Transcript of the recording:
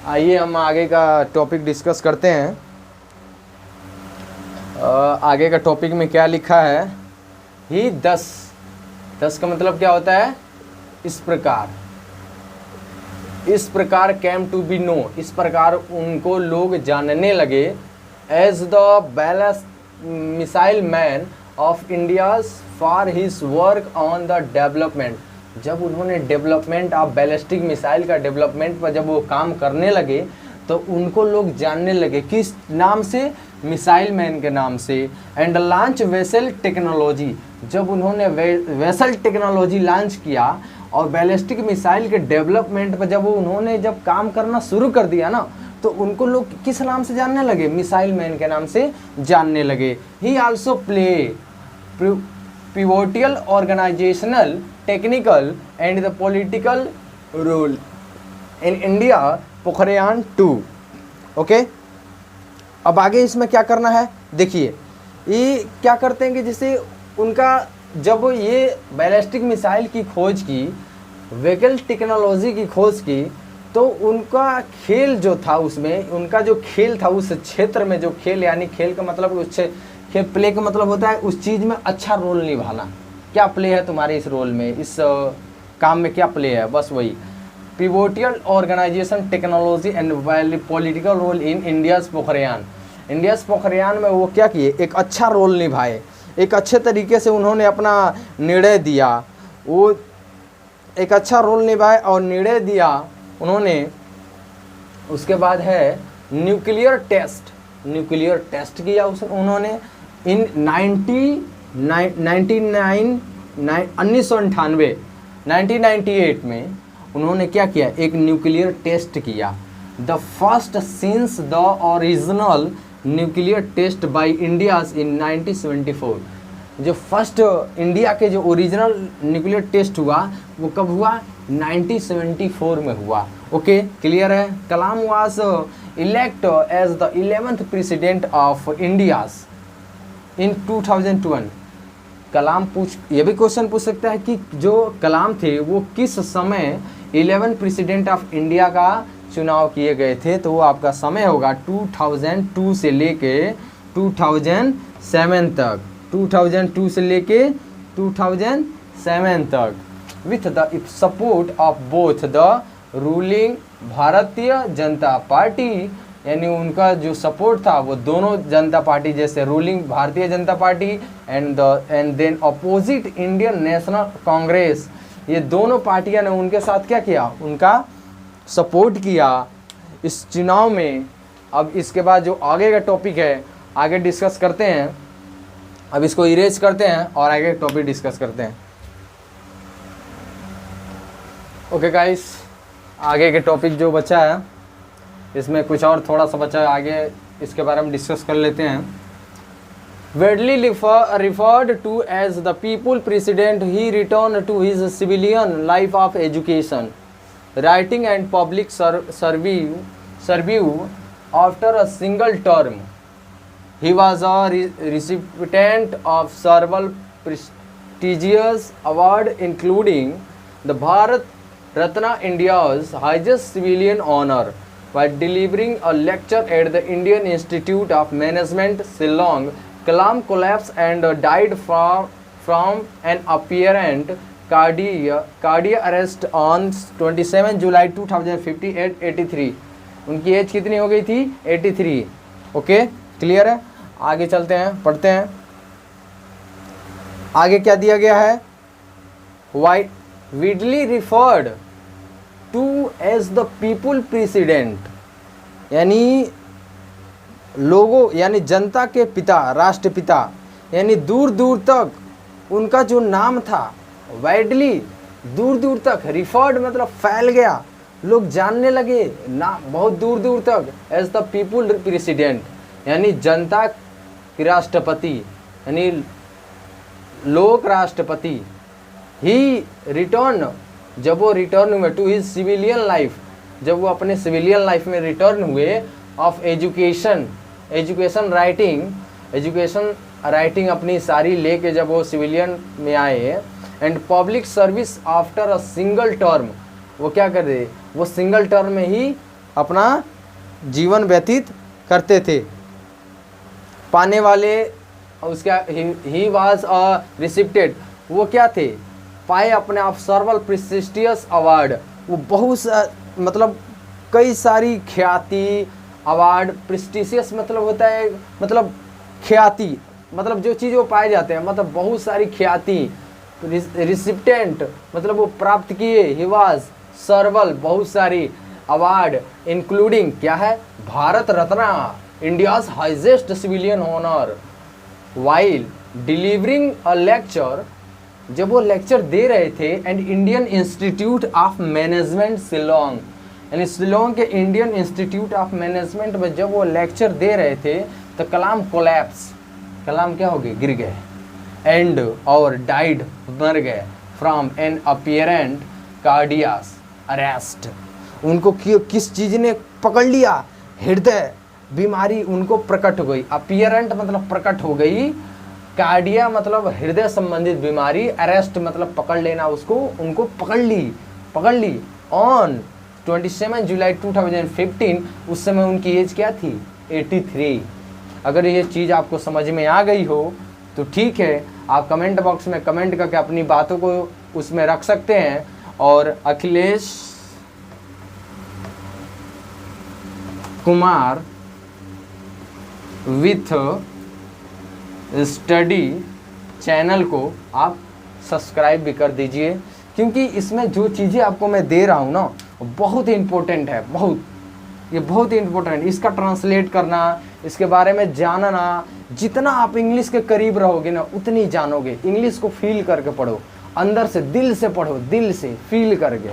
आइए हम आगे का टॉपिक डिस्कस करते हैं। आगे का टॉपिक में क्या लिखा है? ही 10 का मतलब क्या होता है? इस प्रकार कैम टू बी नो, इस प्रकार उनको लोग जानने लगे as the ballistic missile man of India's for his work on the development. जब उन्होंने डेवलपमेंट ऑफ बैलिस्टिक मिसाइल का डेवलपमेंट पर जब वो काम करने लगे तो उनको लोग जानने लगे किस नाम से? मिसाइल मैन के नाम से। एंड लॉन्च वेसल टेक्नोलॉजी, जब उन्होंने वेसल टेक्नोलॉजी लॉन्च किया और बैलिस्टिक मिसाइल के डेवलपमेंट पर जब उन्होंने जब काम करना शुरू कर दिया ना, तो उनको लोग किस नाम से जानने लगे? मिसाइल मैन के नाम से जानने लगे। He also play pivotal organisational, technical and the political role in India Pokhran 2। Okay, अब आगे इसमें क्या करना है देखिए। ये क्या करते हैं कि जैसे उनका जब ये बैलिस्टिक मिसाइल की खोज की, व्हीकल टेक्नोलॉजी की खोज की, तो उनका खेल जो था उसमें, उनका जो खेल था उस क्षेत्र में, जो खेल यानी खेल का मतलब उस खेल प्ले का मतलब होता है उस चीज़ में अच्छा रोल निभाना। क्या प्ले है तुम्हारे इस रोल में, इस काम में क्या प्ले है? बस वही pivotal organisation technology and political role in India's Pokhran. India's Pokhran में वो क्या किए? एक अच्छा रोल निभाए, एक अच्छे तरीके से उन्होंने अपना निर्णय दिया, वो एक अच्छा रोल निभाए और निर्णय दिया उन्होंने। उसके बाद है न्यूक्लियर टेस्ट किया उन्होंने इन 1998 में उन्होंने क्या किया? एक न्यूक्लियर टेस्ट किया। The first since the original nuclear test by India's in 1974। जो फर्स्ट इंडिया के जो ओरिजिनल न्यूक्लियर टेस्ट हुआ वो कब हुआ? 1974 में हुआ। ओके, क्लियर है? Kalam was elect as the 11th president of India's in 2001। Kalam ये भी क्वेश्चन पूछ सकता है कि जो कलाम थे वो किस समय 11 प्रेसिडेंट ऑफ इंडिया का चुनाव किए गए थे? तो वो आपका समय होगा 2002 से लेके 2007 तक, 2002 से लेके 2007 तक, with the support of both the ruling Bharatiya Janata party, यानी उनका जो सपोर्ट था वो दोनों जनता पार्टी, जैसे ruling Bharatiya Janata Party and then opposite Indian National Congress, ये दोनों पार्टियां ने उनके साथ क्या किया? उनका सपोर्ट किया इस चुनाव में। अब इसके बाद जो आगे का टॉपिक है आगे डिस्कस करते हैं। अब इसको इरेज करते हैं और आगे टॉपिक डिस्कस करते हैं। ओके गाइस, आगे के टॉपिक जो बचा है इसमें कुछ और थोड़ा सा बचा है, आगे इसके बारे में डिस्कस कर लेते हैं। Widely referred to as the people president, he returned to his civilian life of education, writing and public service after a single term. He was a recipient of several prestigious awards, including the Bharat Ratna, India's highest civilian honor, by delivering a lecture at the Indian Institute of Management, Shillong. Kalam collapsed and died from an apparent cardiac arrest on 27 July 2050 at 83। उनकी as कितनी हो गई थी? 83। Okay, clear है? आगे चलते हैं, पढ़ते हैं आगे क्या दिया गया है। widely referred to as the people president, यानी लोगों यानी जनता के पिता, राष्ट्रपिता, यानी दूर दूर तक उनका जो नाम था, वाइडली दूर दूर तक, रिफर्ड मतलब फैल गया, लोग जानने लगे ना बहुत दूर दूर तक, एज द पीपुल प्रेसिडेंट, यानी जनता के राष्ट्रपति, यानी लोक राष्ट्रपति। ही रिटर्न, जब वो रिटर्न हुए टू हिज सिविलियन लाइफ, जब वो अपने सिविलियन लाइफ में रिटर्न हुए, ऑफ एजुकेशन राइटिंग अपनी सारी लेके जब वो सिविलियन में आए, and public service after a single term, वो क्या कर रहे? वो सिंगल टर्म में ही अपना जीवन व्यतीत करते थे। पाने वाले उसका ही वाज अ रिसिप्टेड, वो क्या थे, पाए अपने आप सर्वल प्रेस्टिजियस अवार्ड, वो बहुत मतलब कई सारी ख्याति अवार्ड, प्रेस्टिजियस मतलब होता है मतलब ख्याति, मतलब जो चीज़ वो पाए जाते हैं, मतलब बहुत सारी ख्याति, रिसिप्टेंट मतलब वो प्राप्त किए, ही वाज सर्वल बहुत सारी अवार्ड, इंक्लूडिंग क्या है, Bharat Ratna, India's highest civilian honour, while delivering a lecture, जब वो लेक्चर दे रहे थे, and Indian Institute of Management Shillong, यानी शिलोंग के इंडियन इंस्टीट्यूट ऑफ मैनेजमेंट में जब वो लेक्चर दे रहे थे तो कलाम कोलैप्स, कलाम क्या हो गए, गिर गए, एंड और डाइड, मर गए, फ्रॉम एन अपीयरेंट कार्डियस अरेस्ट, उनको किस चीज़ ने पकड़ लिया, हृदय बीमारी उनको प्रकट हो गई, अपीयरेंट मतलब प्रकट हो गई, कार्डिया मतलब हृदय संबंधित बीमारी, अरेस्ट मतलब पकड़ लेना, उसको उनको पकड़ ली ऑन 27 जुलाई 2015, उस समय उनकी एज क्या थी, 83। अगर ये चीज़ आपको समझ में आ गई हो तो ठीक है, आप कमेंट बॉक्स में कमेंट करके अपनी बातों को उसमें रख सकते हैं। और Akhilesh Kumar with study channel को आप सब्सक्राइब भी कर दीजिए, क्योंकि इसमें जो चीज़ें आपको मैं दे रहा हूँ ना बहुत इम्पोर्टेंट है, ये बहुत इम्पोर्टेंट, इसका ट्रांसलेट करना, इसके बारे में जानना, जितना आप इंग्लिश के करीब रहोगे ना उतनी जानोगे। इंग्लिश को फील करके पढ़ो, अंदर से दिल से पढ़ो, दिल से फील करके।